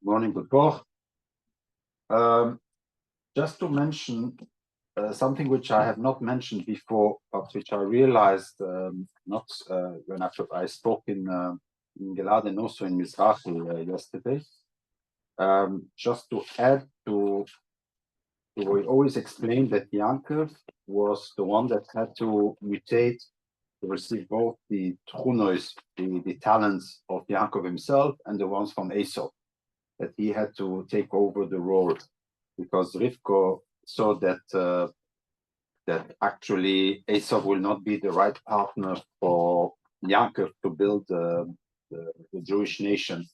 Morning, good both. Just to mention something which I have not mentioned before, but which I realized not when I spoke in Gelad and also in Mizrahi yesterday. Just to add to we always explained that Yankov was the one that had to mutate to receive both the tchunos, the talents of Yankov himself, and the ones from Esau, that he had to take over the role, because Rivko saw that that actually Esau will not be the right partner for Yankov to build the Jewish nation,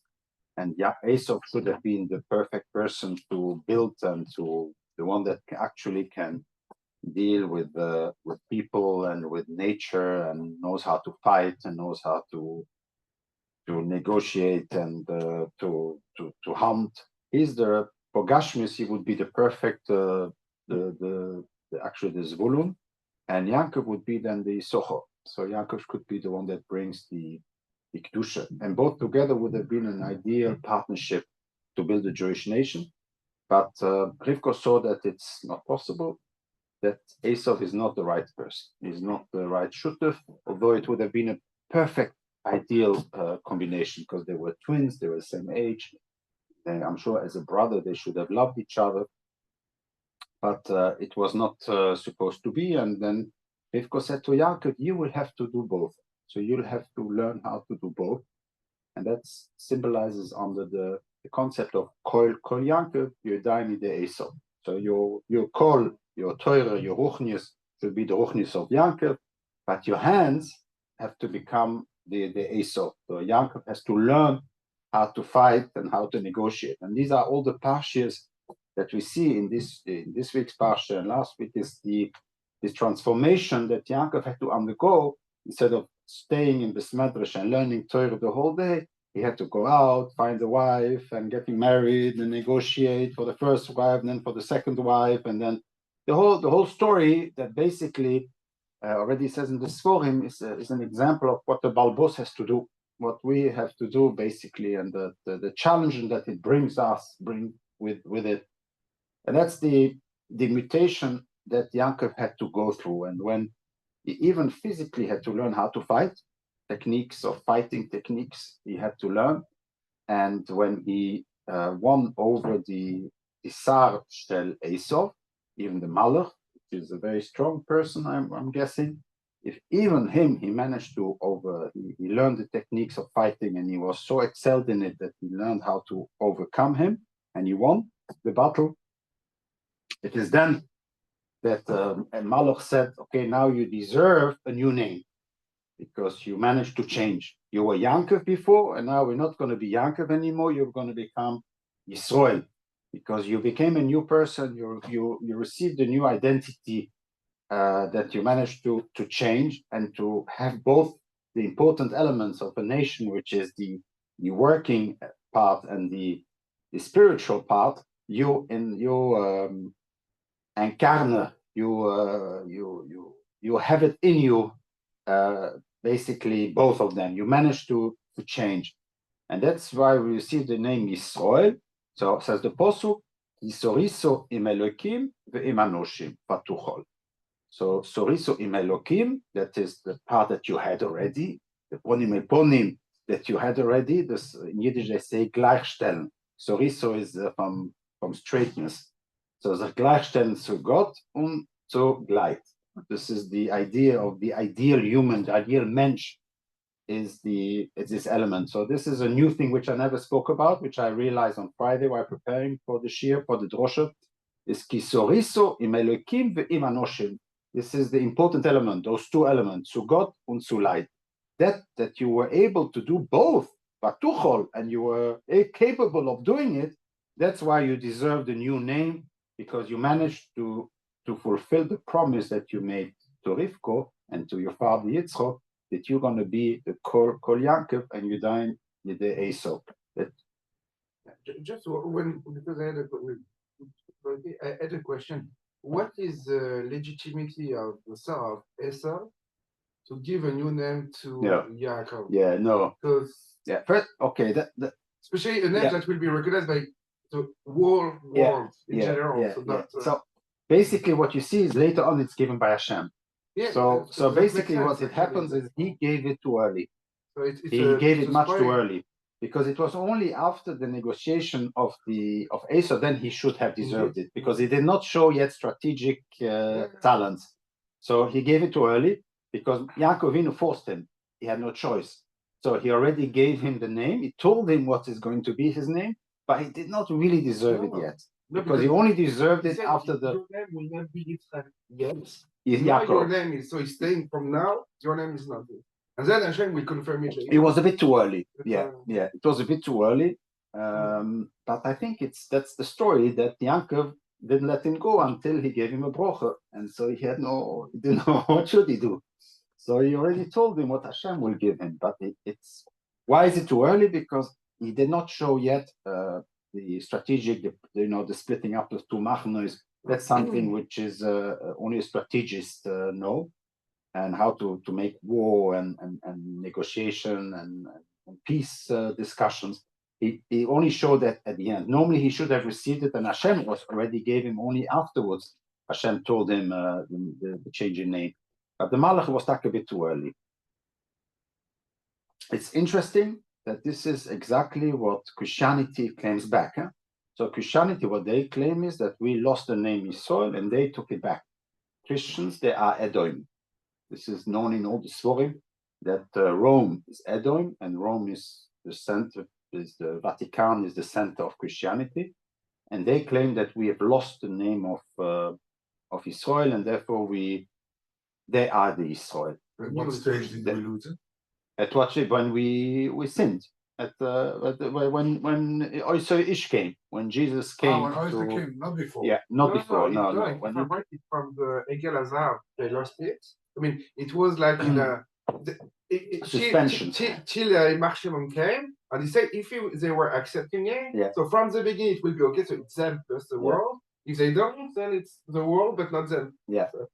and Esau should have been the perfect person to build and to the one that actually can deal with people and with nature and knows how to fight and knows how to negotiate and to hunt. He's the for Gashmis, he would be the perfect actually the Zvulun, and Yankov would be then the Socho. So Yankov could be the one that brings the Kedusha, and both together would have been an ideal partnership to build a Jewish nation. But Rivko saw that it's not possible, that Esau is not the right person, he's not the right shutuf, although it would have been a perfect ideal combination, because they were twins, they were the same age, and I'm sure as a brother they should have loved each other, but it was not supposed to be. And then Rivko said to Yaakov, you will have to do both, so you'll have to learn how to do both, and that symbolizes under the concept of kol Yaakov Yodaini de Esau. So your kol, your Torah, your ruchnius should be the ruchnius of Yaakov, but your hands have to become the Esau. So Yaakov has to learn how to fight and how to negotiate. And these are all the parshas that we see in this week's parsha and last week, is this transformation that Yaakov had to undergo. Instead of staying in Beis Medrash and learning Torah the whole day, he had to go out, find a wife, and getting married and negotiate for the first wife, and then for the second wife, and then the whole story that basically already says in the Sforim is an example of what the Balbos has to do, what we have to do basically, and the challenge that it brings with it. And that's the mutation that Yaakov had to go through. And when he even physically had to learn how to fight, techniques of fighting techniques he had to learn. And when he won over the Sar Shel Esau, even the Malach, which is a very strong person, I'm guessing, if even him, he managed to he learned the techniques of fighting, and he was so excelled in it that he learned how to overcome him, and he won the battle. It is then that Malach said, okay, now you deserve a new name, because you managed to change. You were Yankov before, and now we're not going to be Yankov anymore. You're going to become Yisroel, because you became a new person. You received a new identity that you managed to change, and to have both the important elements of a nation, which is the working part and the spiritual part. You incarne, you have it in you, basically both of them. You manage to change, and that's why we receive the name Yisroel. So says the posuk, Yisoriso im Elokim ve'im anoshim patuchol. So Soriso im Elokim, that is the part that you had already, the ponim eponim that you had already. This in Yiddish they say gleichstellen. Soriso is from straightness. So the gleichstellen zu Gott und zu Gleit. This is the idea of the ideal human, the ideal mensch is this element. So this is a new thing which I never spoke about, which I realized on Friday while preparing for the shir, for the drosha, is ki soriso im Elokim ve'im anoshim. This is the important element, those two elements, zu Gott und zu Leid. That you were able to do both, patuchol, and you were capable of doing it. That's why you deserve the new name, because you managed to fulfill the promise that you made to Rivko and to your father Yitzchok, that you're going to be the Kol Yaakov and you dine the Esau. Just because I had a question. What is the legitimacy of the son of Esau to give a new name to Yaakov? Yeah, no. First, okay, especially a name Yeah. that will be recognized by the whole Yeah, world in general. So not So basically, what you see is later on it's given by Hashem. yeah. So that makes basically, sense, what it actually. happens is he gave it too early. So He gave it much too spoil. early because it was only after the negotiation of Esau then he should have deserved it because he did not show yet strategic talents. So he gave it too early because Yaakov Avinu forced him. He had no choice. So he already gave him the name. He told him what is going to be his name, but he did not really deserve it yet. Because he only deserved it after the. Your name will not be Israel. Yes. Yaakov. Your name is so he's saying from now your name is not it. And then Hashem will confirm it later. It was a bit too early. Yeah. It was a bit too early. But I think that's the story that Yaakov didn't let him go until he gave him a brocha. And so he didn't know what should he do. So he already told him what Hashem will give him. But why is it too early? Because he did not show yet the strategic, the splitting up of two machnos. That's something which is only a strategist know, and how to make war and negotiation and peace discussions. He only showed that at the end. Normally he should have received it, and Hashem already gave him only afterwards. Hashem told him the change in name. But the Malach was stuck a bit too early. It's interesting that this is exactly what Christianity claims back. Huh? So Christianity, what they claim is that we lost the name Yisrael and they took it back. Christians, they are Edom. This is known in all the Svorim that Rome is Edom and Rome is the center, the Vatican is the center of Christianity. And they claim that we have lost the name of Israel and therefore they are the Israel. At what stage did we lose it? At what stage? When we sinned. When Ish came, when Jesus came. When Isaac came, not before. Yeah, not before. No. It's from the Egel Azar, they lost it. I mean, it was like in a suspension till Marshimon came, and he said if they were accepting it, so from the beginning it will be okay. So it's them plus the world. If they don't, then it's the world, but not them.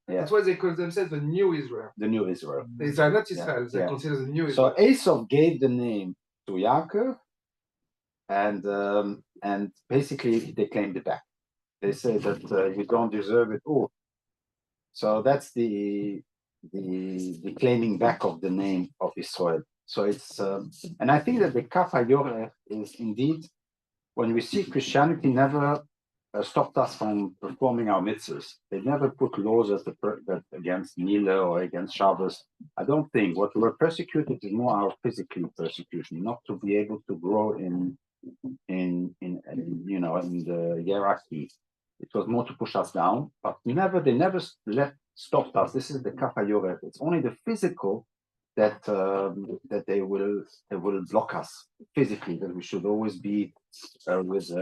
That's why they call themselves the New Israel. The New Israel. They are not Israel. They consider the New Israel. So Esau gave the name to Yaakov, and basically they claimed it back. They say that you don't deserve it all. So that's the claiming back of the name of Israel. So it's and I think that the Kaf HaYoreh is indeed, when we see Christianity never stopped us from performing our mitzvahs. They never put laws against Nila or against Shabbos. I don't think. What we were persecuted is more our physical persecution, not to be able to grow in the hierarchy. It was more to push us down, but they never stopped us. This is the Kaf HaYoreh. It's only the physical that they will block us physically. That we should always be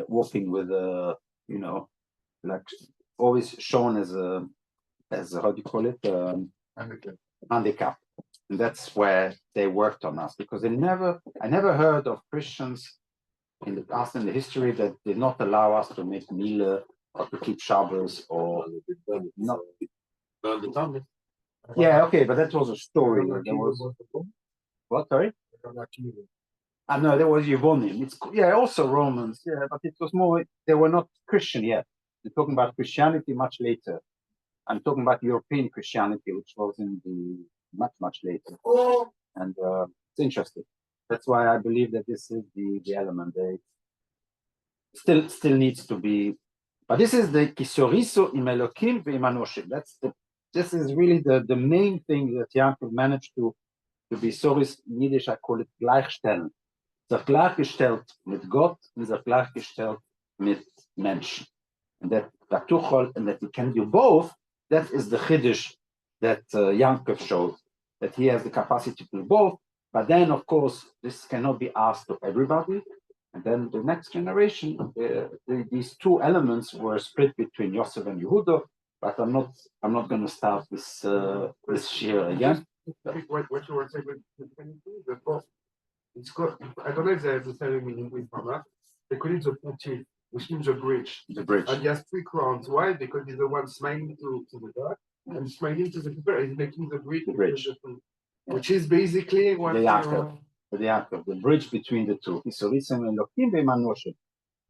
walking with like always shown as how do you call it, handicap. And that's where they worked on us, because I never heard of Christians in the past, in the history, that did not allow us to make Mila or to keep Shabbos or not. Yeah, okay, but that was a story. There was what? Sorry. No, there was Yevonim. Also Romans. Yeah, but it was more. They were not Christian yet. We're talking about Christianity much later. I'm talking about European Christianity, which was in the much later. And it's interesting. That's why I believe that this is the element. They still needs to be. But this is the Kisoriso im Elokim ve'im Anoshim. This is really the main thing that Yaakov managed to be Soris in Yiddish. I call it gleichstellen. Ist gleichgestellt mit Gott und ist gleichgestellt mit Menschen. And that he can do both. That is the chiddush that Yaakov showed, that he has the capacity to do both. But then, of course, this cannot be asked of everybody. And then the next generation, these two elements were split between Yosef and Yehuda. But I'm not going to start this year again. What you were saying with the fourth, it's called, I don't know if they have the same meaning with Mama. They call it the pontif, which means the bridge. The bridge. And he has three crowns. Why? Because he's the one smiling to the God and smiling to the people, and he's making the bridge. Which is basically what the bridge between the two.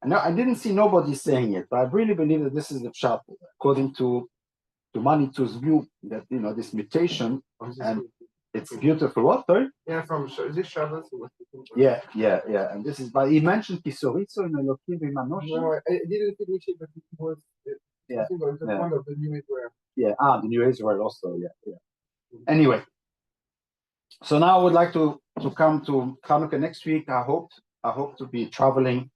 And I didn't see nobody saying it, but I really believe that this is the pshat, according to Manitou's view, that this mutation, and it's beautiful. What, sorry? Yeah, from this Shabbos. Yeah. And this is, but he mentioned Kisorizo in Elokim V'Manoshim. No, I didn't finish it, but it was one of the new Israel. Yeah, the new Israel also. Yeah. Anyway, so now I would like to come to Chanukah next week. I hope to be traveling.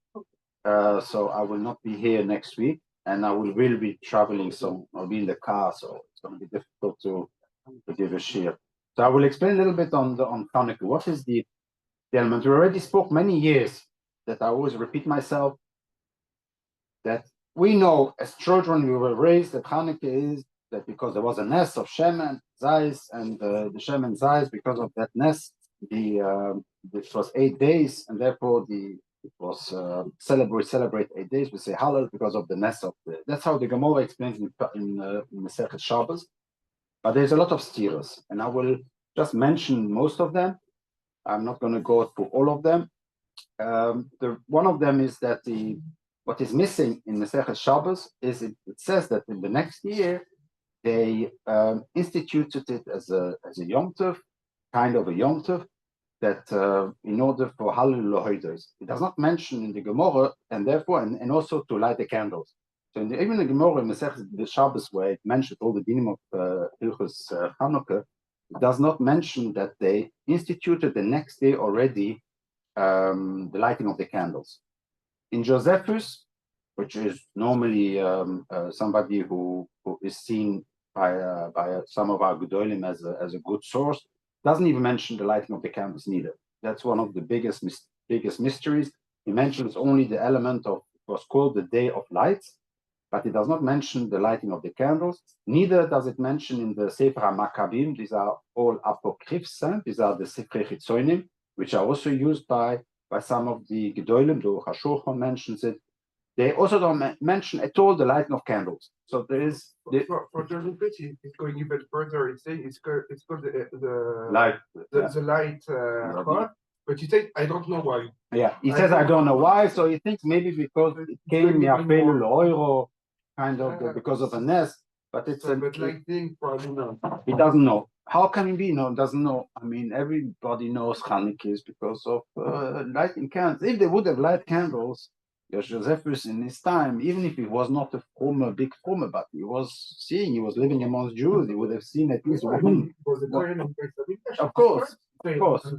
So I will not be here next week, and I will really be traveling. So I'll be in the car, so it's going to be difficult to give a share. So I will explain a little bit on Chanukah. What is the element? We already spoke many years that I always repeat myself, that we know as children we were raised that Chanukah is that because there was a nest of Shem and Zayis, and the Shem and Zayis, because of that nest, it was 8 days, and therefore it was celebrate 8 days. We say Hallel because of the nest of that's how the Gemara explains in Masechet Shabbos. But there's a lot of steers, and I will just mention most of them. I'm not going to go through all of them. One of them is that what is missing in Masechet Shabbos is it says that in the next year they instituted it as a Yom Tov, kind of a Yom Tov, that in order for Hallel Lohoidos. It does not mention in the Gemara, and therefore, and also to light the candles. So even the Gemara in the Shabbos, where it mentioned all the dinim of Hilchos Chanukah, it does not mention that they instituted the next day already the lighting of the candles. In Josephus, which is normally somebody who is seen by some of our Gedolim as a good source, doesn't even mention the lighting of the candles neither. That's one of the biggest mysteries. He mentions only the element of what's called the Day of Lights, but it does not mention the lighting of the candles. Neither does it mention in the Sefer HaMakkabim. These are all apocryphs. These are the Sefer Chitzonim, which are also used by some of the Gedolim. The Hashulchan mentions it. They also don't mention at all the lighting of candles. So there is for Jordan Pitch, it's going even further. It's saying it's called the light, the light cloth. But you think I don't know why. Yeah, he says I don't know why. So he thinks maybe because it came Euro, kind of because of a nest. But it's but lighting probably not. He doesn't know. How can he be? No, doesn't know. I mean, everybody knows Chanukah is because of lighting candles. If they would have light candles, Josephus in his time, even if he was not a big former, but he was living amongst Jews, he would have seen at least one. Of course. There was a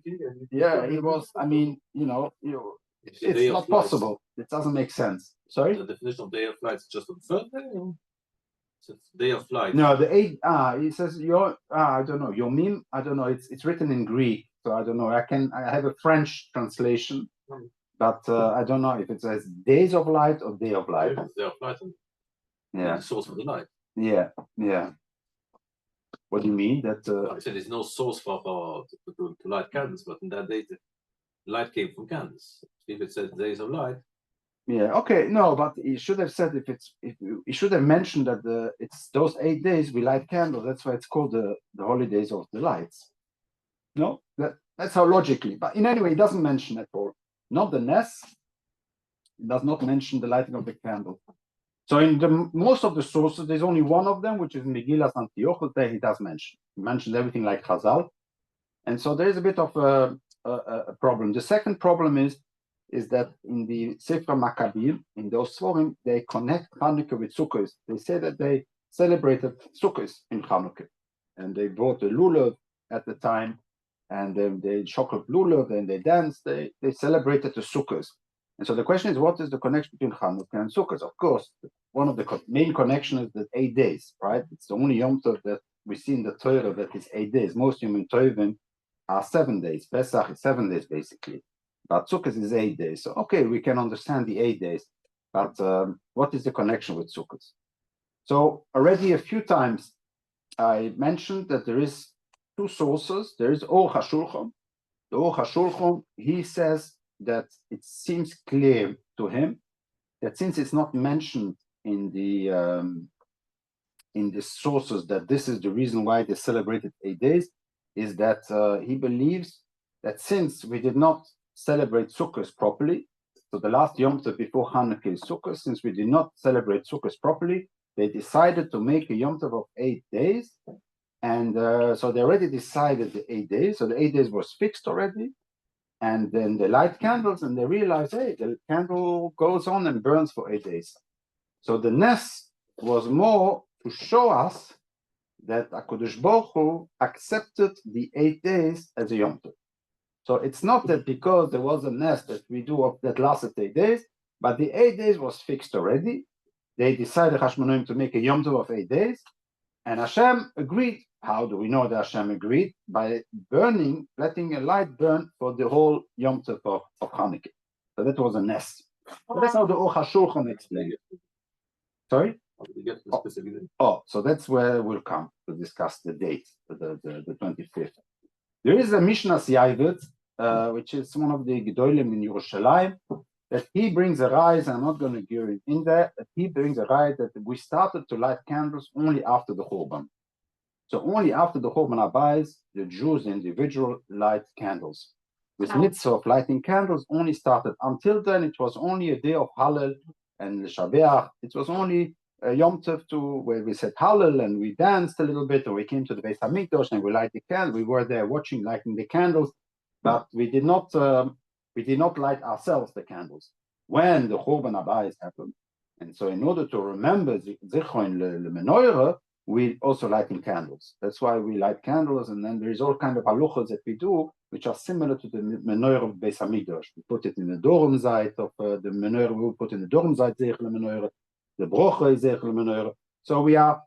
thing. Yeah, he was. I mean, it's not possible. It doesn't make sense. Sorry. The definition of day of flight is just on Sunday. It's day of flight. No, the 8. It says I don't know. Yomim. I don't know. It's written in Greek, so I don't know. I have a French translation. But I don't know if it says days of light or day of light. Day of light. Yeah. The source of the light. Yeah. What do you mean? That I said there's no source to light candles, but in that day the light came from candles. If it says days of light. Yeah. Okay. No, but he should have said he should have mentioned that it's those 8 days we light candles. That's why it's called the holidays of the lights. No, that's how logically. But in any way, it doesn't mention at all. Not the nest. It does not mention the lighting of the candle. So in most of the sources, there's only one of them, which is Megillas Antiochus. There he does mention. He mentioned everything like Chazal. And so there is a bit of a problem. The second problem is that in the Sefer Maccabim, in those Svarim, they connect Chanukah with Sukkot. They say that they celebrated Sukkot in Chanukah. And they brought the lulav at the time, and then they chocolate lulav, and they danced, they celebrated the Sukkot. And so the question is, what is the connection between Chanukah and Sukkot? Of course, one of the main connections is the 8 days, right? It's the only Yom Tov that we see in the Torah that is 8 days. Most Yom Tovim are 7 days. Pesach is 7 days, basically. But Sukkot is 8 days. So, okay, we can understand the 8 days. But what is the connection with Sukkot? So already a few times I mentioned that there is 2 sources. There is Or HaShulchan. The Or HaShulchan, he says that it seems clear to him that since it's not mentioned in the sources that this is the reason why they celebrated 8 days, is that he believes that since we did not celebrate Sukkot properly, so the last Yom Tov before Hanukkah is Sukkot, since we did not celebrate Sukkot properly, they decided to make a Yom Tov of 8 days. And so they already decided the 8 days. So the 8 days was fixed already. And then they light candles and they realize, hey, the candle goes on and burns for 8 days. So the Nes was more to show us that HaKadosh Baruch Hu accepted the 8 days as a Yom Tov. So it's not that because there was a Nes that we do that lasted 8 days, but the 8 days was fixed already. They decided Hashmonaim to make a Yom Tov of 8 days, and Hashem agreed. How do we know that Hashem agreed? By burning, letting a light burn for the whole Yom Tov of Hanukkah. So that was a Nes. So that's how the Aruch HaShulchan explained it. Sorry? So that's where we'll come to discuss the date, the 25th. There is a Mishnas Yavit, which is one of the Gedolim in Yerushalayim, that he brings a rise. I'm not going to go in there, but he brings a rise that we started to light candles only after the Churban. So only after the Churban Abayis, the Jews individual light candles. This mitzvah of lighting candles only started. Until then, it was only a day of Hallel and Shabeach. It was only a Yom Tov where we said Hallel and we danced a little bit, or we came to the Beis Hamikdash and we light the candle. We were there watching, lighting the candles, but we did not light ourselves the candles when the Churban Abayis happened. And so, in order to remember Zichron leMenorah, we also lighting candles. That's why we light candles, and then there is all kind of haluchas that we do, which are similar to the menorah of Beis Hamikdash. We put it in the Dorum side of the menorah. We put in the Dorum side Zeich leMenorah. The brocha is Zeich leMenorah. So we are.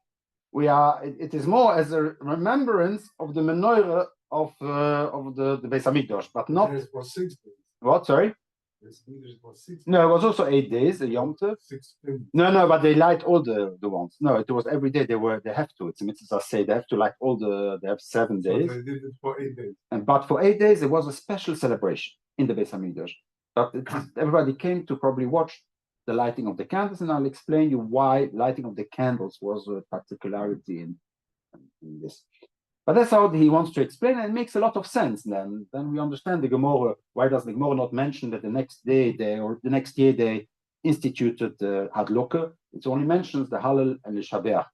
It is more as a remembrance of the menorah of the Beis Hamikdash, but not. It was 6 days. What? Sorry. It was 6 days. No, it was also 8 days, a Yom Tov. 16. No, but they light all the ones. No, it was every day. They have to. It's a mitzvah say they have to light all they have 7 days. So they did it for 8 days. But for 8 days, it was a special celebration in the Beis Hamikdash. But everybody came to probably watch the lighting of the candles, and I'll explain you why lighting of the candles was a particularity in this. But that's how he wants to explain, and it makes a lot of sense. Then we understand the Gemara. Why does the Gemara not mention that the next day or the next year they instituted the Hadloka? It only mentions the Hallel and the Shabeach.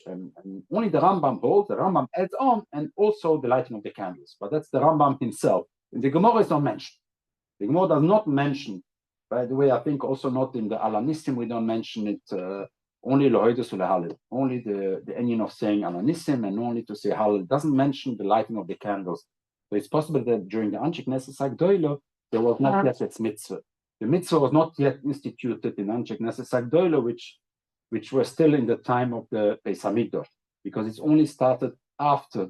And only the Rambam holds, the Rambam adds on, and also the lighting of the candles. But that's the Rambam himself. And the Gemara is not mentioned. The Gemara does not mention, by the way, I think also not in the Alanissim, we don't mention it. Only Lohoidus Hallel, only the ending of saying Alanissim, and only to say Hallel doesn't mention the lighting of the candles. So it's possible that during the Anshik Nesesak Doilo, there was not yet its mitzvah. The mitzvah was not yet instituted in Anshik Nesesak Doilo, which were still in the time of the Beis Hamikdash, because it's only started after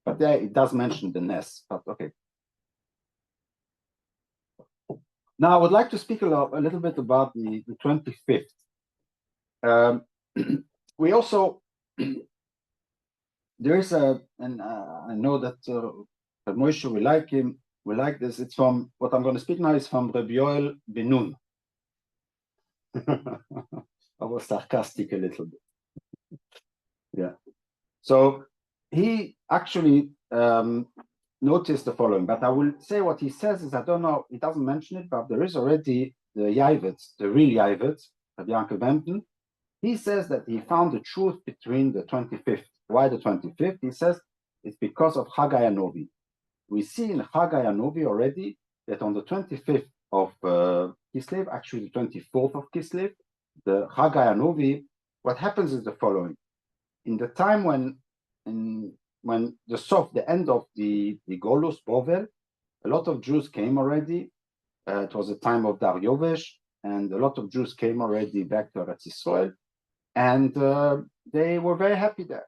but there it does mention the Nes, but okay. Now I would like to speak a little bit about the 25th. We also, there is and I know that Moshe, we like him, we like this. It's from, what I'm going to speak now is from Rabbi Yoel Ben Nun. I was sarcastic a little bit. Yeah. So he actually noticed the following, but I will say what he says is, I don't know, he doesn't mention it, but there is already the Yavitz, the real Yavitz, Rabbi Yankov Bempton. He says that he found the truth between the 25th. Why the 25th? He says it's because of Chagai Anovi. We see in Chagai Anovi already that on the 25th of Kislev, actually the 24th of Kislev, the Chagai Anovi, what happens is the following. In the time when the end of the Golus, Bovel, a lot of Jews came already. It was the time of Daryovesh, and a lot of Jews came already back to Eretz Yisrael, and they were very happy there.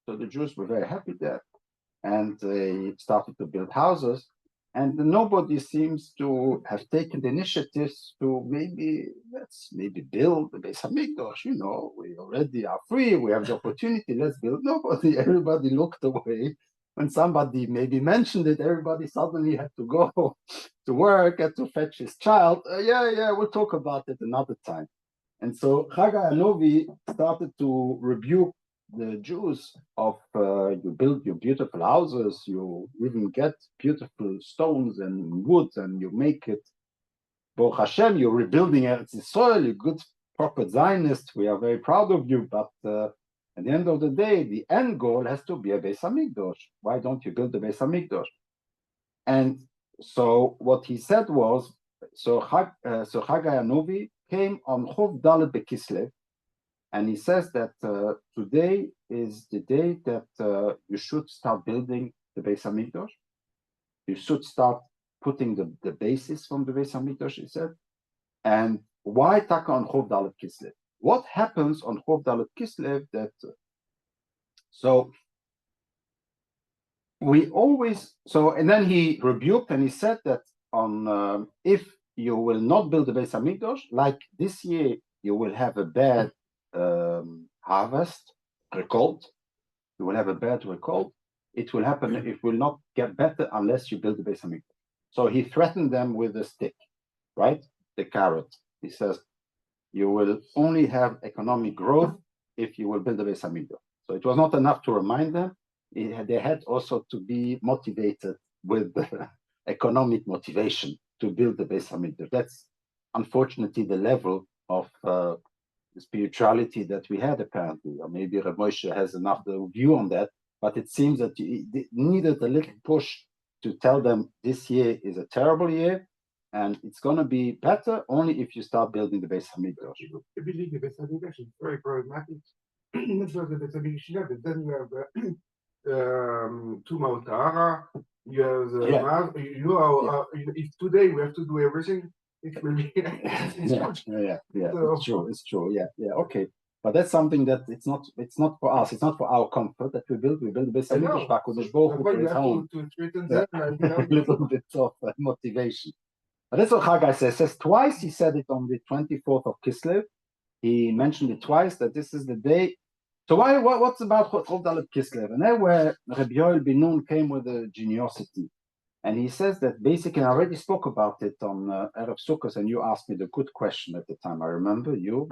So the Jews were very happy there, and they started to build houses, and nobody seems to have taken the initiatives to let's build the Beis Hamikdash. You know, we already are free, we have the opportunity, let's build. Nobody, everybody looked away. When somebody maybe mentioned it, everybody suddenly had to go to work, had to fetch his child. We'll talk about it another time. And so Chagai Anovi started to rebuke the Jews of you build your beautiful houses, you even get beautiful stones and wood, and you make it. Baruch Hashem, you're rebuilding Eretz Yisrael, you're good, proper Zionist. We are very proud of you, but at the end of the day, the end goal has to be a Beis Hamikdash. Why don't you build the Beis Hamikdash? And so what he said was, so Haggai Anovi came on Chov Dalet Bekislev, and he says that today is the day that you should start building the Beis Hamikdash. You should start putting the basis from the Beis Hamikdash, he said. And why Taka on Chov Dalet Kislev? What happens on Chov Dalet Kislev that so we always and then he rebuked and he said that on if you will not build the Beis Hamikdash, like this year you will have a bad harvest, record. You will have a bad record. It will happen. It will not get better unless you build the Beis Hamikdash. So he threatened them with a stick, right? The carrot. He says, you will only have economic growth if you will build the Beis Hamikdash. So it was not enough to remind them. They had also to be motivated with economic motivation to build the Beis Hamikdash. That's unfortunately the level of the spirituality that we had apparently. Or maybe Rav Moshe has enough view on that, but it seems that it needed a little push to tell them this year is a terrible year, and it's going to be better only if you start building the Beis Hamikdash. Building the Beis Hamikdash is very problematic. Not just the Beis Hamikdash, but then you have to Mount Tahara. You have the you know how if today we have to do everything, it will be. It's true. Okay. But that's something that it's not for us. It's not for our comfort that we build the Beis Hamikdash. Kodesh Baruch Hu for his own. To threaten them A little bit of motivation. But that's what Haggai says. Says twice. He said it on the 24th of Kislev. He mentioned it twice that this is the day. So what's about Chov Dalet Kislev? And there where Rabbi Yoel bin Nun came with a geniosity. And he says that basically, I already spoke about it on Erev Sukkot, and you asked me the good question at the time. I remember you.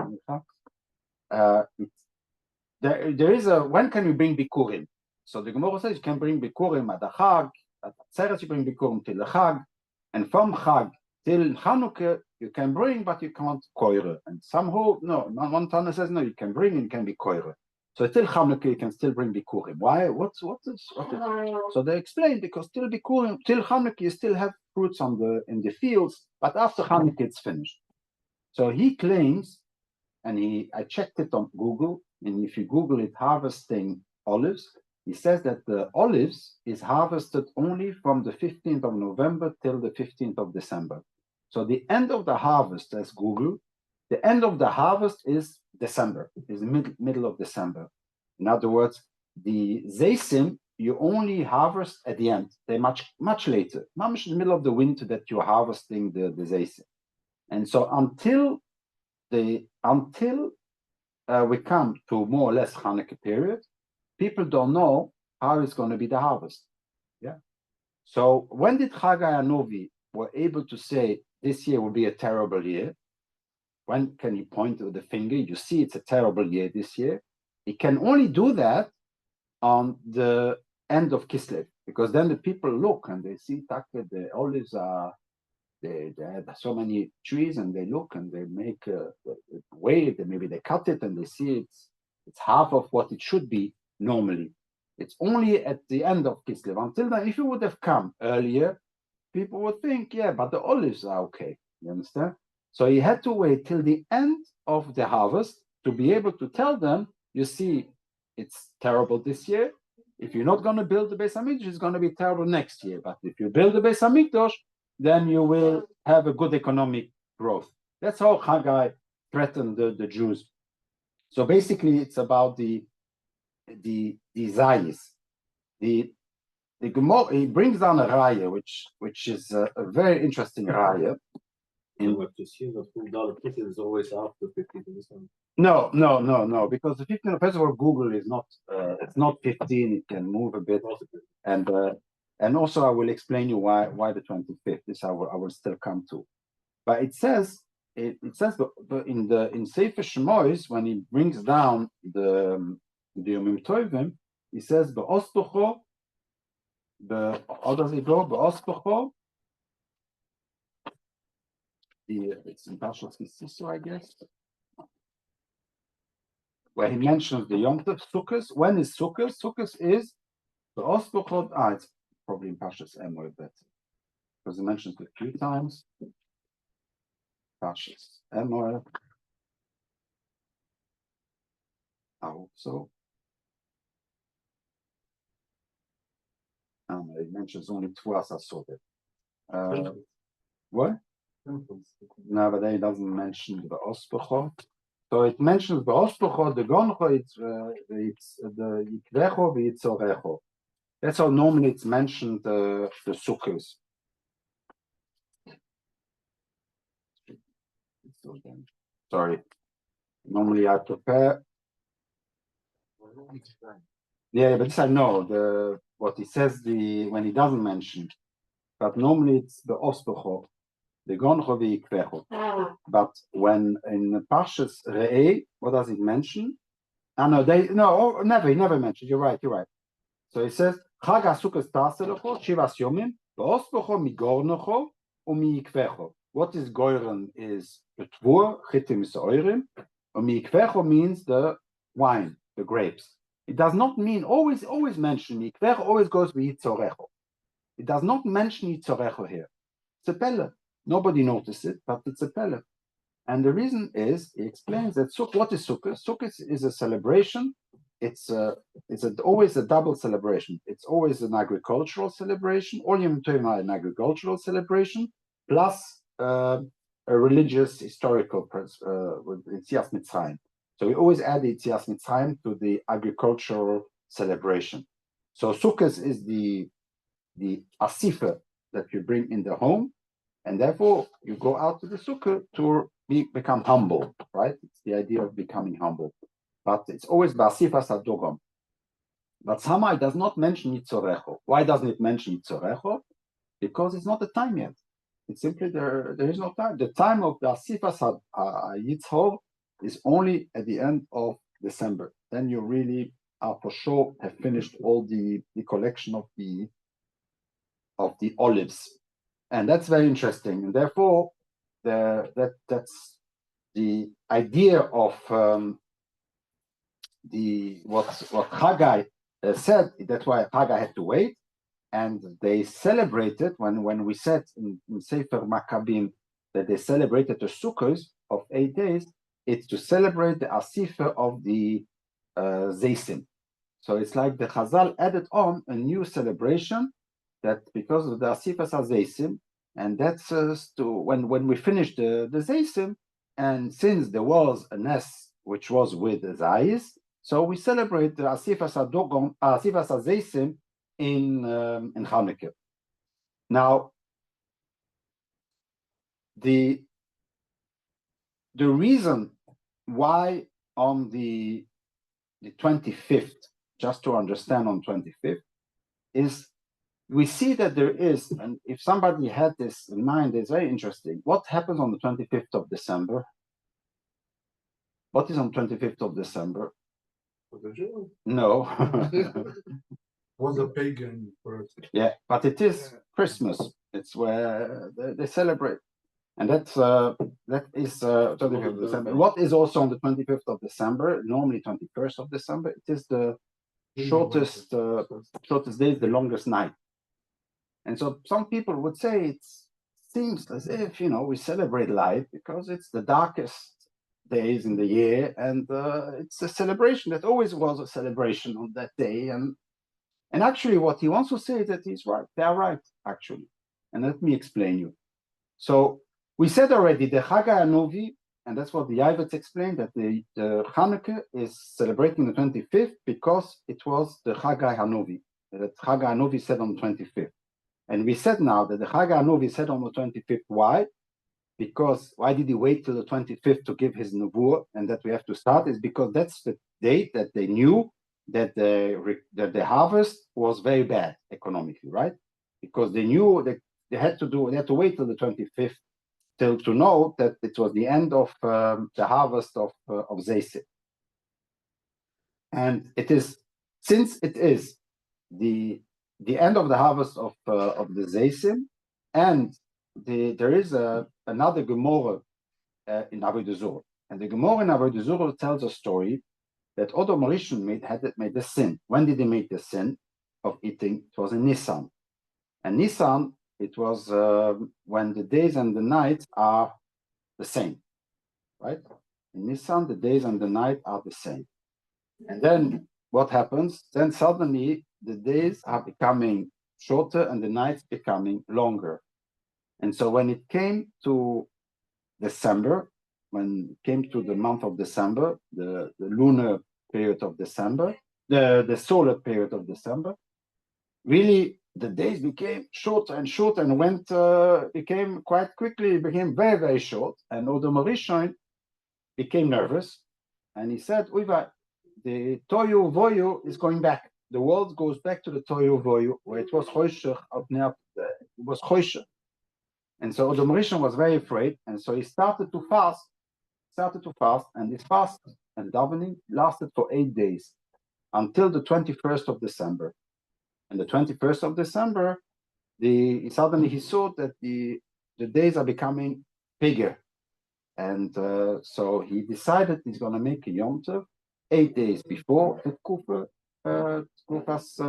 There is when can you bring Bikurim? So the Gemara says you can bring Bikurim at the Chag, at Tzeres you bring Bikurim till the Chag, and from Chag till Chanukah you can bring, but you can't koire. And somehow, one Tana says no, you can bring and you can be koire. So till Chanukah you can still bring Bikurim. Why? What is? So they explain because till Bikurim, till Chanukah you still have fruits in the fields, but after Chanukah it's finished. So he claims. And I checked it on Google, and if you Google it, harvesting olives, he says that the olives is harvested only from the 15th of November till the 15th of December. So the end of the harvest, as Google, the end of the harvest is December, is the middle of December. In other words, the Zeisim, you only harvest at the end. They're much later, much in the middle of the winter that you're harvesting the Zeisim. And so until we come to more or less Hanukkah period, people don't know how it's going to be the harvest. Yeah. So when did Haggai and Novi were able to say this year will be a terrible year? When can you point with the finger? You see it's a terrible year this year. He can only do that on the end of Kislev, because then the people look and they see the olives are. They have so many trees, and they look and they make a wave. Maybe they cut it and they see it's half of what it should be normally. It's only at the end of Kislev. Until then, if you would have come earlier, people would think, yeah, but the olives are okay. You understand? So he had to wait till the end of the harvest to be able to tell them, you see, it's terrible this year. If you're not going to build the Beis Hamikdash, it's going to be terrible next year. But if you build the Beis Hamikdash, then you will have a good economic growth. That's how Haggai threatened the Jews. So basically, it's about the Zayis. The Gemara, he brings down a raya, which is a very interesting raya. You have to assume that $4 is always after 15th of December. No, because the 15th, first of all, Google is not, it's not 15, it can move a bit. And also I will explain you why the 25th, this I will still come to. But it says in Sefer Shmois, when he brings down the the Yomim Tovim, he says, Be'ospecho, how does it go? Be'ospecho, it's in Parshas Kisiso, I guess, where he mentions the Yom Tov Sukkos. When is Sukkos? Sukkos is Be'ospecho, it's probably in Parshas Emor, because he mentions it a few times. Parshas Emor, I hope so. It mentions only twice I saw that. What? No, but then it doesn't mention the Ospecho. So it mentions the Ospecho, the Goncho, it's the Yikvecho, the Yitzorecho. That's how normally it's mentioned the Sukkos. Sorry. Normally I prepare. Yeah, but this I know what he says when he doesn't mention. But normally it's the Ospecho, the Goncho, the Yikvecho. But when in Parshas Re'eh, what does it mention? Never, he never mentioned. You're right. So it says, Chag HaSukkos Taselecho, Shivas Yomim, Be'ospecho migornecho u'miyikvecho. What is goyren is the tvur, chitim is oirim, u'miyikvecho means the wine, the grapes. It does not mean, always mention, miyikvecho always goes with yitzorecho. It does not mention yitzorecho here. It's a pelle. Nobody noticed it, but it's a pelle. And the reason is, he explains that what is Sukkot? Sukkot is a celebration. It's always a double celebration. It's always an agricultural celebration. All Yom Tovim are an agricultural celebration, plus a religious, historical with Yitzias Mitzrayim. So we always add the Yitzias Mitzrayim to the agricultural celebration. So Sukkot is the asifa that you bring in the home, and therefore you go out to the Sukkot to become humble, right? It's the idea of becoming humble. But it's always Basifas Adogam. But somehow it does not mention Yitzorecho. Why doesn't it mention Yitzorecho? Because it's not the time yet. It's simply there is no time. The time of the Asifas Yitzhor is only at the end of December. Then you really are for sure have finished all the collection of the olives. And that's very interesting. And therefore, that's the idea of what Haggai said. That's why Haggai had to wait, and they celebrated when we said in Sefer Maccabim that they celebrated the Sukkos of 8 days. It's to celebrate the Asifa of the Zeisim. So it's like the Chazal added on a new celebration that because of the Asifas Zeisim. And that's when we finished the Zeisim, and since there was a Nes which was with the Zayis, so we celebrate the Asifas Zeisim in Chanukah. Now, the reason why on the 25th, just to understand on 25th, is we see that there is, and if somebody had this in mind, it's very interesting. What happens on the 25th of December? What is on 25th of December? No. Was a pagan person. Yeah, but it is Christmas. It's where they celebrate. And that is 25th of December. What is also on the 25th of December? Normally 21st of December. It is the shortest day, the longest night. And so some people would say it seems as if, we celebrate life because it's the darkest days in the year, and it's a celebration that always was a celebration on that day. And actually what he wants to say is that he's right. They are right, actually. And let me explain you. So we said already the Chag HaNovi, and that's what the Yavets explained, that the Chanukah is celebrating the 25th because it was the Chag HaNovi, that Chag HaNovi said on the 25th. And we said now that the Chag HaNovi said on the 25th. Why? Because why did he wait till the 25th to give his Nevuah, and that we have to start? Is because that's the date that they knew that the harvest was very bad economically, right? Because they knew that they had to wait till the 25th to know that it was the end of the harvest of Zeisim. And it is, since it is the end of the harvest of the Zeisim, and there is another Gemara in Avodah Zarah, and the Gemara in Avodah Zarah tells a story that Odom Rishon made a sin. When did he make the sin of eating? It was in Nisan, and Nisan, it was when the days and the nights are the same, right? In Nisan, the days and the night are the same. And then what happens? Then suddenly the days are becoming shorter and the nights becoming longer. And so when it came to December, when it came to the month of December, the lunar period of December, the solar period of December, really the days became shorter and shorter and became quite quickly, became very, very short. And Odom Rishon became nervous and he said, Uiva, the Toyu Voyu is going back. The world goes back to the Toyu Voyu, where it was Choshech, it was Choshech. And so Odom Rishon was very afraid, and so he started to fast, and this fast and davening lasted for 8 days, until the 21st of December. And the 21st of December, suddenly he saw that the days are becoming bigger. And so he decided he's going to make a Yom Tov 8 days before the Tkufas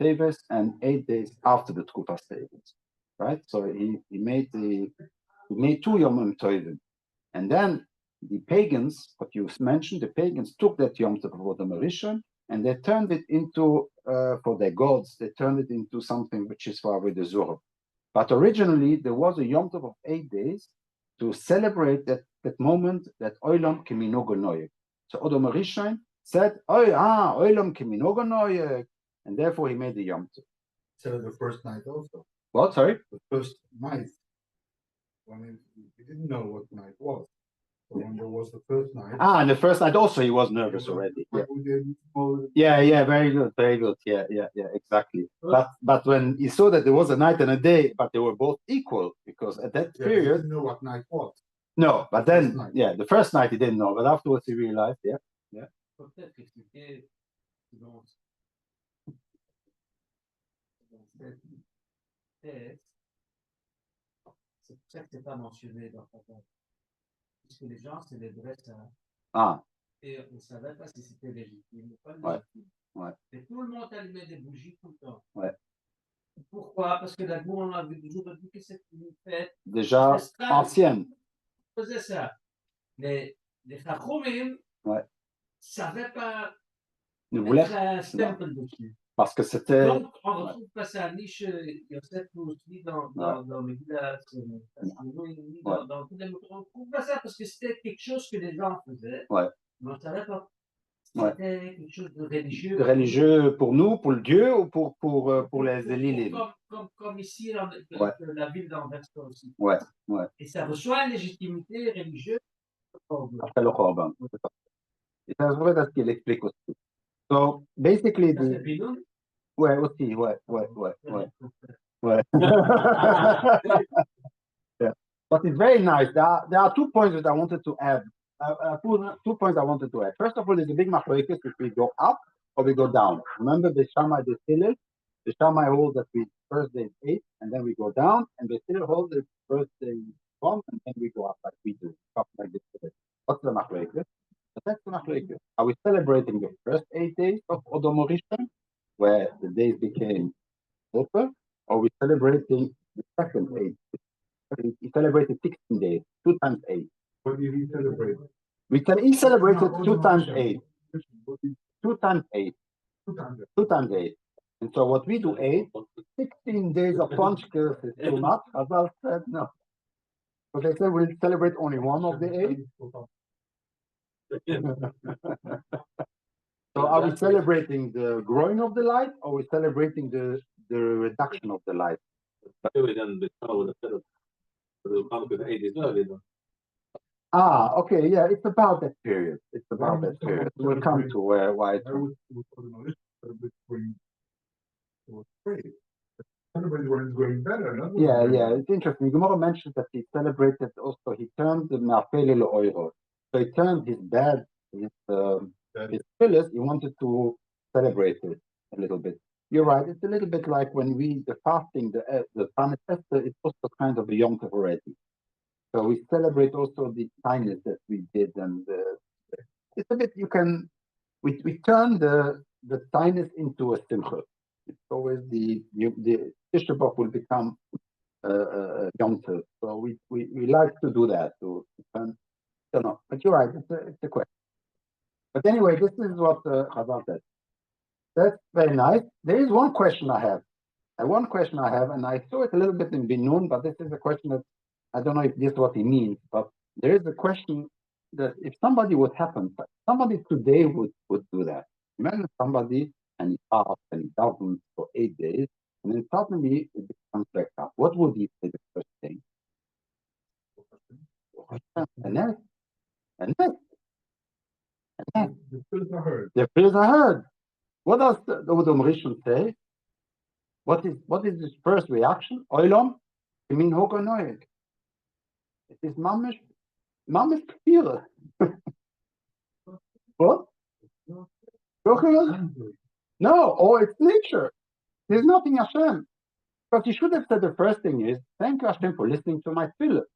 Teves and 8 days after the Tkufas Teves, right? So he made 2 Yom Tovim, and then the pagans, what you mentioned, the pagans took that Yom Tov of Odom Rishon and they turned it into for their gods. They turned it into something which is for Avodah Zarah. But originally there was a Yom Tov of 8 days to celebrate that moment that Olam Keminogo Noyeg. So Odom Rishon said, Olam Keminogo Noyeg, and therefore he made the Yom Tov. So the first night also. What? Sorry? The first night. When he didn't know what night was. So when there was the first night. And the first night also he was nervous already. Yeah, very good. Yeah, exactly. But when he saw that there was a night and a day, but they were both equal, because at that period. He didn't know what night was. No, but then, the first night he didn't know, but afterwards he realized, yeah. C'est pour ça que c'est pas mentionné dans ta tête. Puisque les gens célébraient ça. Et on ne savait pas si c'était légitime ou pas légitime. Et tout le monde allumait des bougies tout le temps. Pourquoi? Parce que d'abord, on avait toujours dit que c'est une fête. Déjà ancienne. On faisait ça. Les Chachomim ne savaient pas mettre un stempel dessus. Parce que c'était. Donc, on retrouve pas ça à Niche, Yosef aussi dans les villages, dans tous les mots. On trouve pas ça parce que c'était quelque chose que les gens faisaient. Mais on ne savait pas. C'était quelque chose de religieux. De religieux pour nous, pour le Dieu ou pour les élites. Comme ici, dans la ville d'Anvers aussi. Et ça reçoit une légitimité religieuse. Après le Corban. Et ça, c'est ce qu'il explique aussi. So basically, aussi, ouais. Yeah. But it's very nice. There are 2 points that I wanted to add. 2 points I wanted to add. First of all, there's a big machlokes if we go up or we go down. Remember the Shammai, the Hillel. The Shammai hold that we first day 8 and then we go down, and the Hillel hold the first day 1 and then we go up like we do. Like this. What's the machlokes? Are we celebrating the first 8 days of Odom Rishon, where the days became shorter, or are we celebrating the second 8 days? He celebrated 16 days, 2 times 8. What did he celebrate? He celebrated 2 times 8. 2 times 8. 2 times 8. And so what we do 16 days of Chanukah is too much. Azal said no. So they said we'll celebrate only one of the 8. So are we celebrating the growing of the light, or are we celebrating the reduction of the light? Okay, yeah, it's about that period. We'll come to why it going better. Yeah, it's interesting. Gemara mentioned that he celebrated also, he turned the Ma'afeli L'Oiro. So he turned his bad, It's Phyllis, he wanted to celebrate it a little bit. You're right. It's a little bit like when the fasting, the planet Esther, it's also kind of a Yom Tov already. So we celebrate also the kindness that we did, and it's a bit. We turn the kindness into a simcha. It's always the Tisha B'Av will become Yom Tov. So we like to do that to turn. I don't know, but you're right. It's a question. But anyway, this is what Chazal said. That's very nice. There is one question I have. And I saw it a little bit in Binun, but this is a question that I don't know if this is what he means, but there is a question that if somebody would happen, somebody today would do that. Imagine somebody and he fasts and he doesn't for 8 days, and then suddenly it becomes back up. What would he say the first thing? And then. The fields are heard. The fields are heard. What does the Rishon say? What is his first reaction? Oilom, Kimin Hoga Noeg. It is mamish kfira. What? No, or it's nature. There's nothing Hashem. But he should have said the first thing is, thank you Hashem for listening to my tefillah.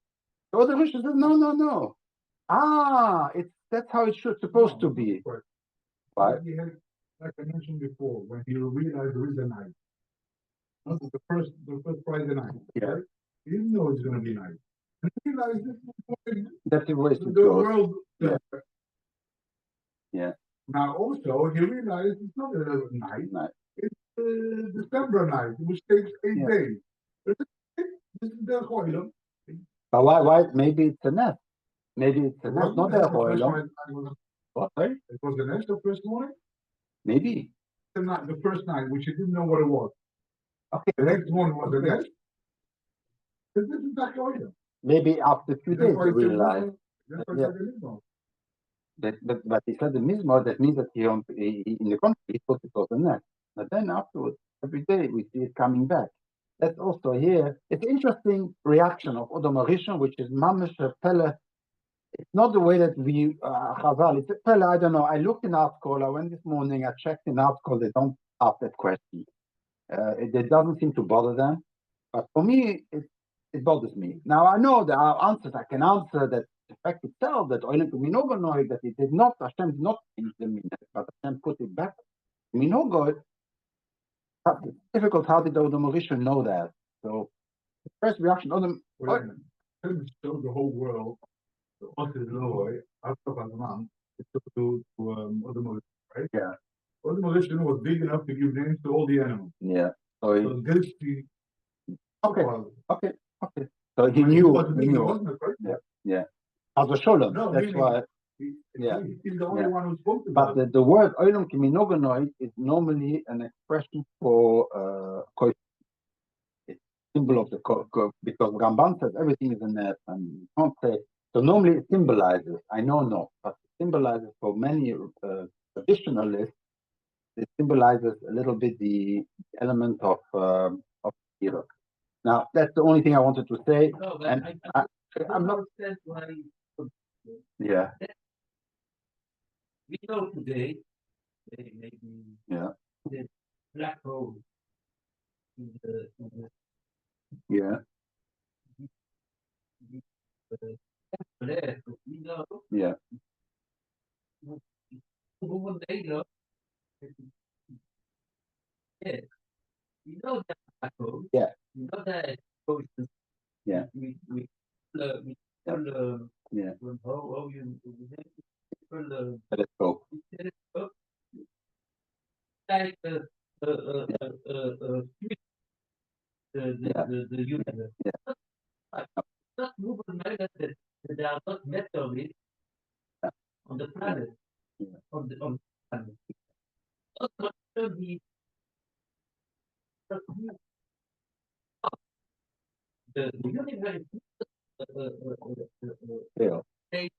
So the Rishon says, no. That's how it's supposed to be. Right? Like I mentioned before, when you realize there is a night, the first Friday night, right? You didn't know it's going to be night. And you realize that's the way it the world. Yeah. Now also he realized it's not a night. It's December night, which takes 8 days. This is the Choilom. But why? Maybe it's a nest. Maybe it's a nest, not a Choilom. What? Sorry? It was the nest the first morning? Maybe. The first night, which you didn't know what it was. Okay. The next one was the nest. This is the Choilom. Maybe after 2 days you realize. But he said the Mizmor, that means that he in the country he thought it was a nest. But then afterwards, every day we see it coming back. That's also here. It's an interesting reaction of Odom Rishon, which is Mamish Pele. It's not the way that we Chazal. It's a Pele. I don't know. I looked in article. I went this morning. I checked in article. They don't ask that question. It doesn't seem to bother them. But for me, it bothers me. Now I know there are answers. I can answer that the fact itself that Oilen to Minogonoid, that it did not, Hashem did not change the meaning, but Hashem put it back. Minogoid, it's difficult. How did the Odom Rishon know that? So the first reaction, Odom. Hashem showed the whole world, the Otis Loi, after Bazman, to Odom Rishon, right? Yeah. Odom Rishon was big enough to give names to all the animals. Yeah. So this Okay. So he knew. Yeah. As a sholem. No, that's why. He's the only one who spoke about it. But the word oilom kiminogonoid is normally an expression for koif. It's symbol of the because Ramban says everything is a net, and you can't say. So normally it symbolizes. I know, but it symbolizes for many traditionalists. It symbolizes a little bit the element of hero. Now that's the only thing I wanted to say. No, but and I'm not. Yeah. We know today, maybe the black hole in the we know one day, we know that black hole. Yeah. We know that oceans. Yeah. We telescope. Like the universe. Not moving that there are not meteorites on the planet. On the planet. Not the universe is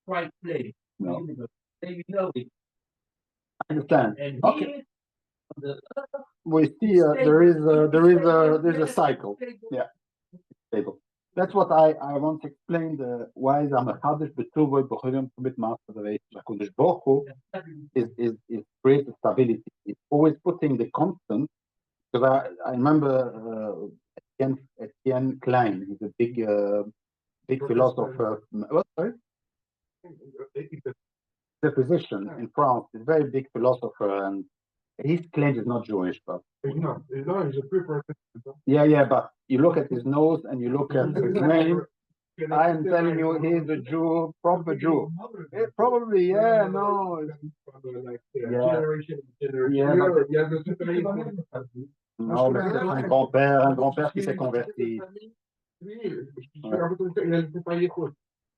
quite place. No. They know it. I understand. And okay. Here, we see there's a cycle. Yeah. Stable. That's what I want to explain. Why is Amachadish Betuvoy Bochum Bit Master the Hakudish Bochu is create stability. It's always putting the constant. Because I remember Etienne Klein. He's a big philosopher. What, sorry? The physician in France, is a very big philosopher, and his claim is not Jewish, but he's a free person. Yeah, but you look at his nose and you look at his name. I am telling you, he's a Jew, proper Jew. Probably, yeah, no. Non, mais c'est un grand-père qui s'est converti.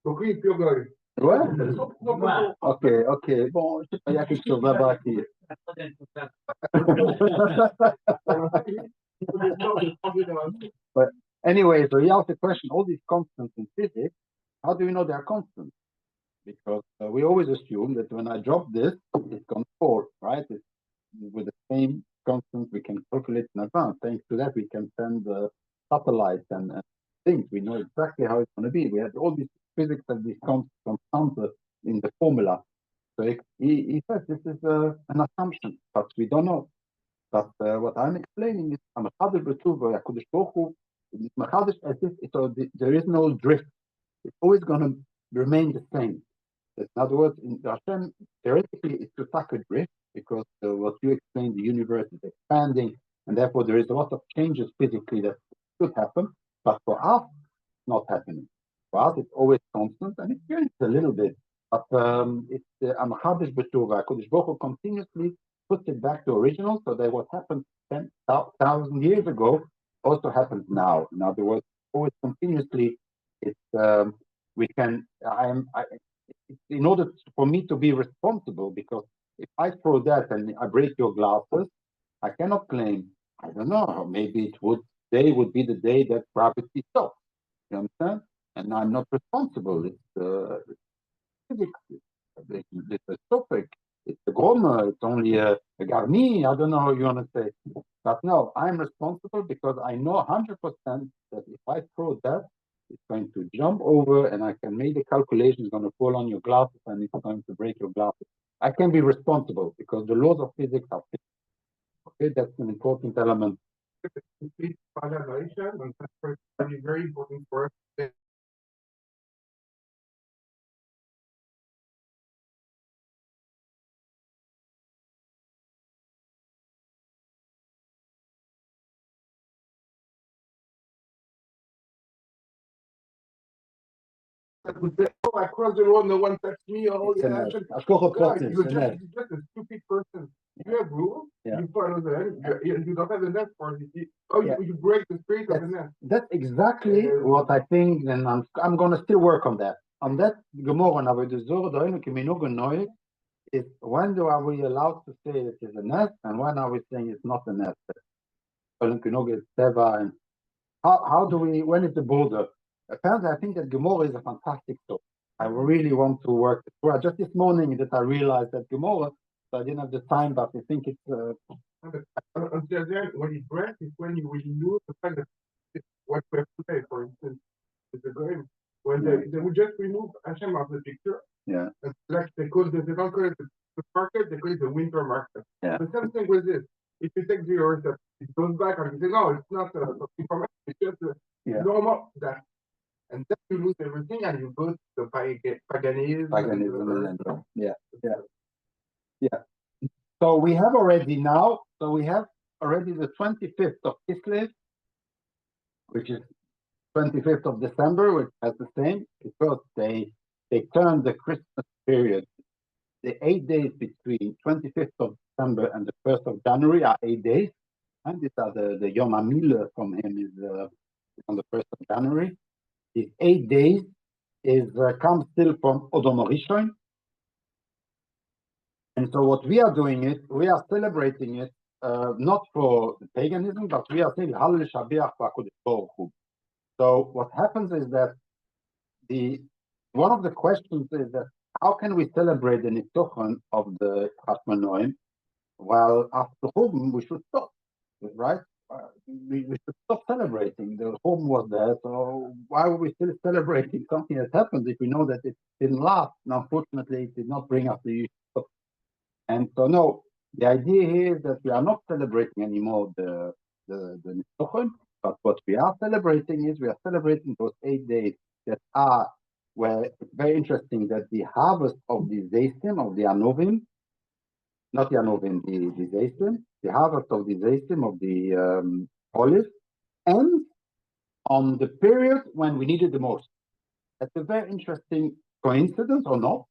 Donc lui, il est pur goy. Ouais. Ok. Bon, je sais pas, il y a quelque chose là-bas qui. But anyway, so he asked the question, all these constants in physics, how do we know they are constants? Because we always assume that when I drop this, it's going to fall, right? With the same constant, we can calculate in advance. Thanks to that, we can send satellites and things. We know exactly how it's going to be. We have all these physics and these constants in the formula. So he says this is an assumption, but we don't know. But what I'm explaining is as if there is no drift. It's always going to remain the same. In other words, in Hashem, theoretically, it's to attack a drift because what you explained, the universe is expanding, and therefore there is a lot of changes physically that could happen. But for us, it's not happening. For us, it's always constant, and it changes a little bit. But it's Amachadish Betuva. Kodesh Baruch Hu continuously puts it back to original, so that what happened 10,000 years ago also happens now. In other words, always continuously. It's in order for me to be responsible, because if I throw that and I break your glasses, I cannot claim. I don't know. Maybe today would be the day that gravity stops. You understand? And I'm not responsible. It's physics. It's a topic. It's a grammar. It's only a garni. I don't know how you want to say. But no, I'm responsible because I know 100% that if I throw that, it's going to jump over and I can make the calculation. It's going to fall on your glasses and it's going to break your glasses. I can be responsible because the laws of physics are fixed. Okay, that's an important element. And that's very important for us. Across the road, no one touched me. Oh, yeah, it's just a stupid person. You have rules, you follow them, you don't have a net for it. Oh, you break the spirit of the net. That's exactly what I think, and I'm going to still work on that. On that, Gemara, is when are we allowed to say it is a net, and when are we saying it's not a net? How do we, when is the border? Apparently, I think that Gemara is a fantastic story. I really want to work it through. Just this morning that I realized that Gemara, so I didn't have the time, but I think it's... Until then, when you break, is when you will lose the fact that what we have today, for instance, is the game. When they would just remove Hashem of the picture. Yeah. Like they don't call it the market, they call it the winter market. Yeah. The same thing with this. If you take the earth, it goes back and you say, no, it's not information, it's just normal that. And then you lose everything and you go to the paganism. Yeah. So we have already the 25th of Kislev, which is 25th of December, which has the same, because they turned the Christmas period. The 8 days between 25th of December and the 1st of January are 8 days. And these are the Yom HaMil from him is on the 1st of January. These 8 days comes still from Odom Rishon. And so what we are doing is, we are celebrating it, not for the paganism, but we are saying, Hallel Shabiach B'Kodesh Baruch Hu. So what happens is that one of the questions is that how can we celebrate the Nitzochon of the Chashmonoim while after Churban we should stop, right? we should stop celebrating. The home was there, so why are we still celebrating something that happened if we know that it didn't last? And unfortunately, it did not bring us the usual. And so, no, the idea here is that we are not celebrating anymore the Nitzochon, but what we are celebrating is we are celebrating those 8 days that are, where it's very interesting that the harvest of the Zeisim, of the Anovim, not the Anovim, the Zeisim, the harvest of the Zeisim, of the olive, ends on the period when we need it the most. That's a very interesting coincidence or not,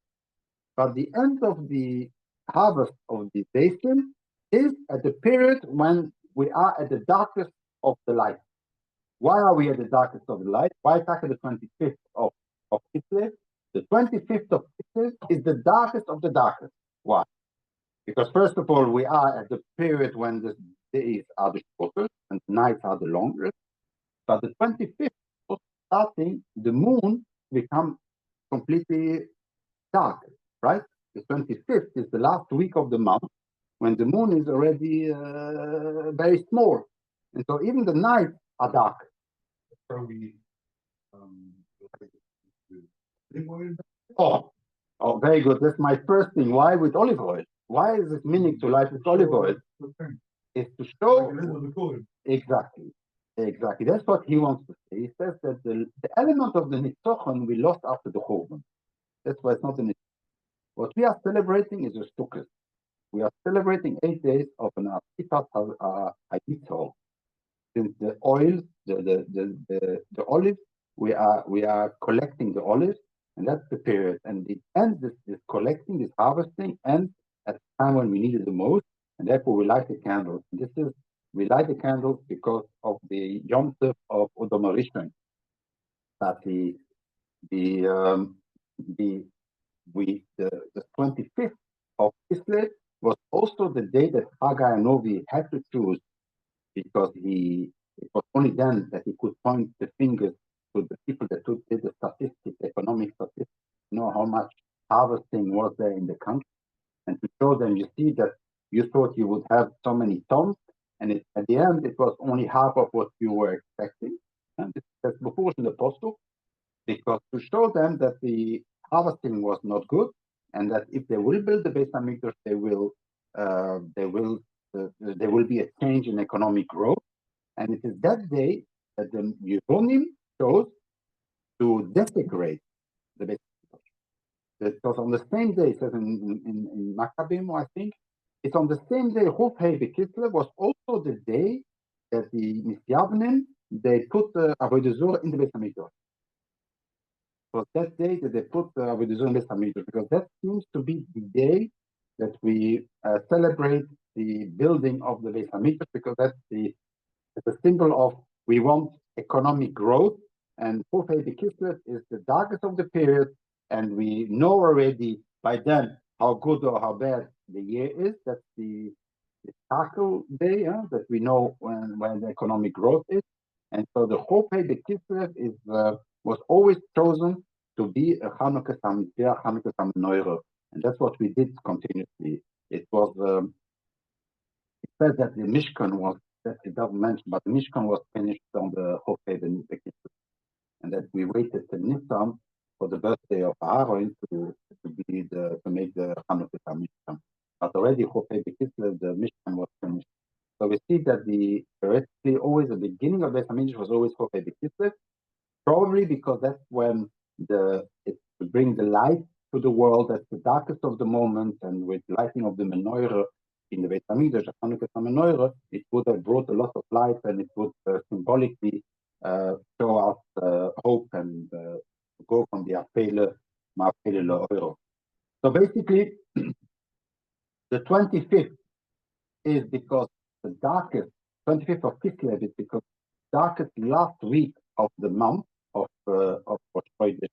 but the end of the harvest of the Zeisim is at the period when we are at the darkest of the light. Why are we at the darkest of the light? Why exactly the 25th of Kislev? The 25th of Kislev is the darkest of the darkest. Why? Because first of all, we are at the period when the days are the shortest and the nights are the longest. But the 25th, starting, the moon becomes completely dark, right? The 25th is the last week of the month when the moon is already very small. And so even the nights are dark. Probably, oh, very good. That's my first thing. Why with olive oil? Why is it meaning to light with olive oil? It's to show exactly. That's what he wants to say. He says that the element of the Nitzochon we lost after the Churban. That's why it's not an. What we are celebrating is a Sukkot. We are celebrating 8 days of an Asitat HaYitzhor. Since the oil, the olive, we are collecting the olives, and that's the period. And it ends this collecting, this harvesting, ends at the time when we need it the most, and therefore we light the candles. And we light the candles because of the Yom Tov of Odom HaRishon. That the 25th of Kislev was also the day that Haggai Novi had to choose, because it was only then that he could point the fingers to the people that did the statistics, economic statistics, know how much harvesting was there in the country, and to show them, you see that you thought you would have so many tons, and at the end it was only half of what you were expecting. And that's before the apostle, because to show them that the harvesting was not good, and that if they will build the Beis Hamikdash, there will be a change in economic growth. And it is that day that the Yevonim chose to desecrate the Beis Hamikdash. It was on the same day, it says in Maccabim, I think, it's on the same day, Chof Hei B'Kislev was also the day that the Misyavnim, they put the Avodah Zorah in the Beis Hamikdash. So that day that they put Avodah Zorah in the Beis Hamikdash, because that seems to be the day that we celebrate the building of the Beis Hamikdash, because that's the symbol of we want economic growth, and Chof Hei B'Kislev is the darkest of the period, and we know already by then how good or how bad the year is. That's the tackle day, that we know when the economic growth is. And so the Chof Hei B'Kislev was always chosen to be a Chanukah Samizbeach, Chanukah Samenoira, and that's what we did continuously. It was it says that the Mishkan was, that it doesn't mention, but the Mishkan was finished on the Chof Hei B'Kislev, and that we waited till Nisan for the birthday of Aaron to make the Chanukah Mishkan. But already Chof Hei B'Kislev, the Mishkan was finished. So we see that theoretically always the beginning of Beis Hamikdash was always Chof Hei B'Kislev, probably because that's when it would bring the light to the world. That's the darkest of the moment, and with lighting of the menorah in the Beis Hamikdash, the Chanukah menorah, it would have brought a lot of light, and it would symbolically show us hope and go from the Apele La'Oiro. So basically, the 25th is because the darkest, 25th of Kislev is because darkest last week of the month of Rosh Chodesh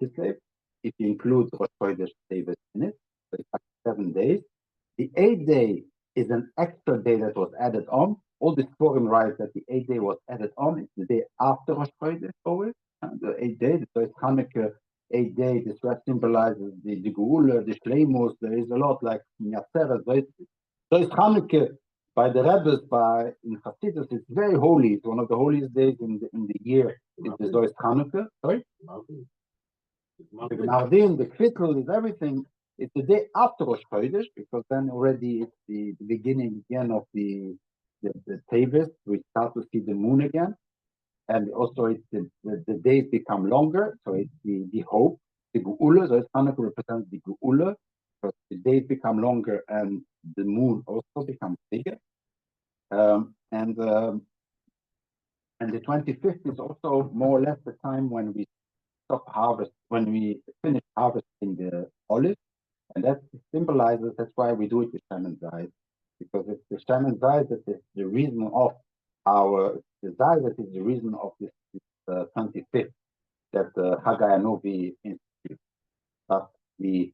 Kislev, if you include Rosh Chodesh Teves in it, so it's like 7 days. The 8th day is an extra day that was added on. All the Sforim write that the 8th day was added on. It's the day after Rosh Chodesh always, the 8th day. So it's Chanukah 8th day. This symbolizes the Geula, the Shleimus. There is a lot like Yatzeret. So it's Chanukah by the Rebbe's, in Hasidus, it's very holy. It's one of the holiest days in the year. It's the Zois Chanukah. Sorry? The Gnardin, the Kvittel, is everything. It's the day after Rosh Chodesh, because then already it's the beginning again of the Tevis. We start to see the moon again. And also it's the days become longer. So it's the hope, the Geula. So Chanukah represents the Geula, because the days become longer and the moon also becomes bigger. And the 25th is also more or less the time when we stop harvest, when we finish harvesting the olives, and that symbolizes. That's why we do it with Shaman Zayis, because it's the Shaman Zayis that is the reason of our desire. That is the reason of this 25th that Haggai Novi institute. But the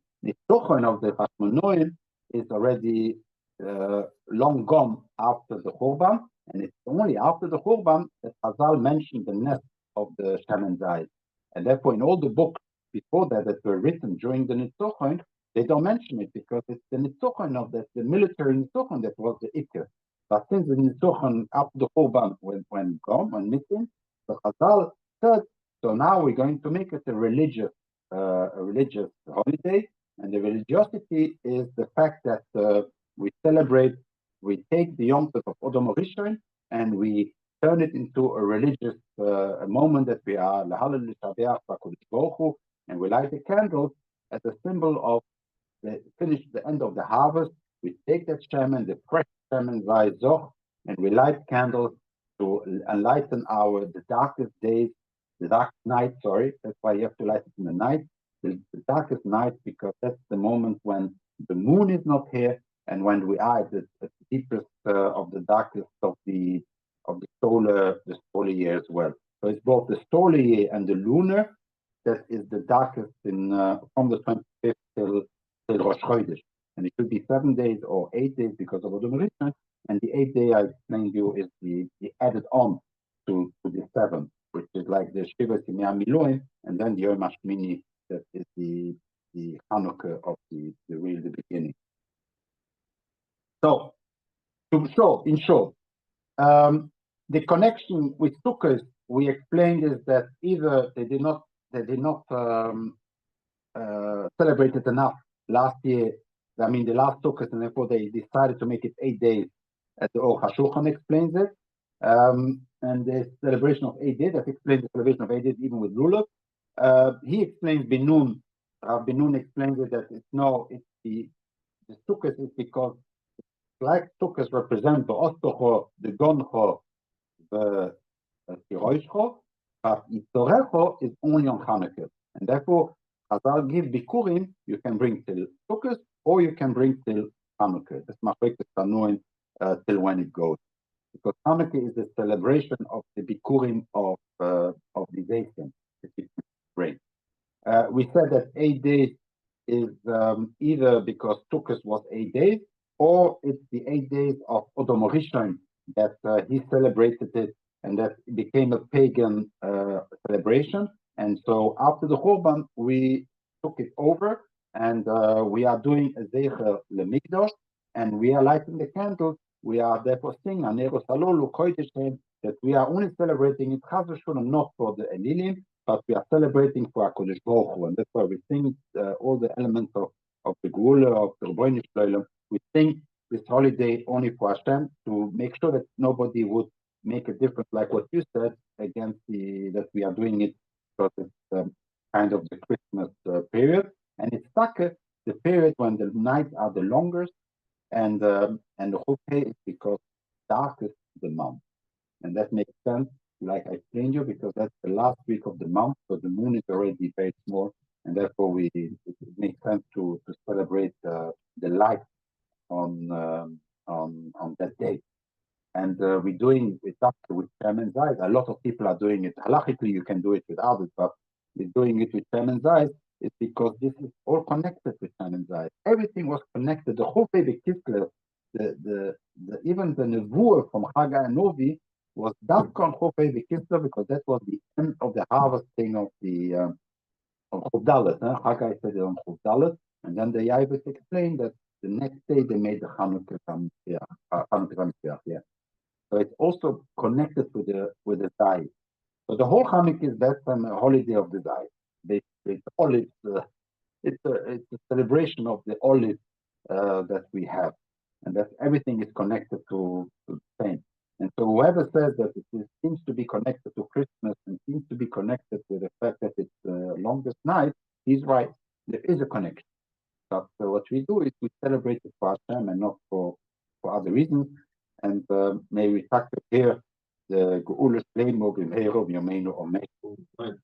Tochen of the Hashmonoim is already long gone after the Churban, and it's only after the Churban that Chazal mentioned the nest of the Shaman Zayis. And therefore, in all the books before that were written during the Nitzochon, they don't mention it, because it's the Nitzochon of the military Nitzochon that was the Iker. But since the Nitzochon after the Churban when gone, when missing, the Chazal said, so now we're going to make it a religious holiday. And the religiosity is the fact that we take the Yom Tov of Odom Rishon, and we turn it into a religious moment that we are L'Halal L'Shabeach B'Kodesh Baruch Hu, and we light the candles as a symbol of the end of the harvest. We take that shaman, the fresh shaman Zoch, and we light candles to enlighten the darkest days, the dark night. Sorry, that's why you have to light it in the night, the darkest night, because that's the moment when the moon is not here, and when we are at the deepest of the darkest of the solar year as well. So it's both the solar year and the lunar that is the darkest from the 25th till Rosh Chodesh. And it could be 7 days or 8 days because of Odom Rishon. And the 8th day I explained to you is the added on to the 7th, which is like the Shiva Simya Miloim, and then the Yom HaShmini, that is the Chanukah of the beginning. So, in short, the connection with Sukkot, we explained, is that either they did not celebrate it enough last year. I mean, the last Sukkot, and therefore they decided to make it 8 days, as the Or HaShulchan explains it. And the celebration of 8 days, that explains the celebration of 8 days even with Lulav. He explains Binun. Binun explains it that it's the Sukkot is because like Sukkot represent the Ostocho, the Goncho, the Tiroishcho, but Yitzorecho is only on Chanukah. And therefore, Chazal give Bikurim, you can bring till Sukkot, or you can bring till Chanukah. That's Machlokas Tanuim till when it goes. Because Chanukah is the celebration of the Bikurim of the Zaytim that you bring. We said that 8 days is either because Sukkot was 8 days, or it's the 8 days of Odom Rishon that he celebrated it, and that became a pagan celebration. And so after the Churban, we took it over, and we are doing a Zecher LeMikdosh, and we are lighting the candles. We are therefore singing Aneros Alolu Koiteshem, that we are only celebrating it Chaz v'Sholom, not for the Elilim, but we are celebrating for HaKadosh Baruch Hu, and that's why we sing all the elements of the Geula, of the Rebbeinu Shloim. We sing this holiday only for Hashem, to make sure that nobody would make a difference, like what you said, against that we are doing it because it's kind of the Christmas period, and it's the period when the nights are the longest, and the whole day is because darkest the month, and that makes sense, like I explained you, because that's the last week of the month, so the moon is already very small, and therefore it makes sense to celebrate the light on that day. And we're doing it with Shaman Zayis. A lot of people are doing it. Halachically, you can do it without it, but we're doing it with Shaman Zayis. It's because this is all connected with Shaman Zayis. Everything was connected. The whole baby Kislev, even the Nevuah from Haggai and Novi was Dafkon Chofei V'Kislev, because that was the end of the harvesting of the of Chof Dalet. Haggai said it on Chof Dalet, and then the Yavus explained that the next day they made the Chanukah yeah. So it's also connected with the Zayit. So the whole Chanukah is that time a holiday of the Zayit. Basically, it's olives. It's a celebration of the olive that we have, and that everything is connected to the same. And so whoever says that it seems to be connected to Christmas and seems to be connected with the fact that it's the longest night, he's right. There is a connection. But what we do is we celebrate it for Hashem and not for other reasons. And may we tackle here the Geulus Leimo B'Meiro B'Yomeinu Omeinu.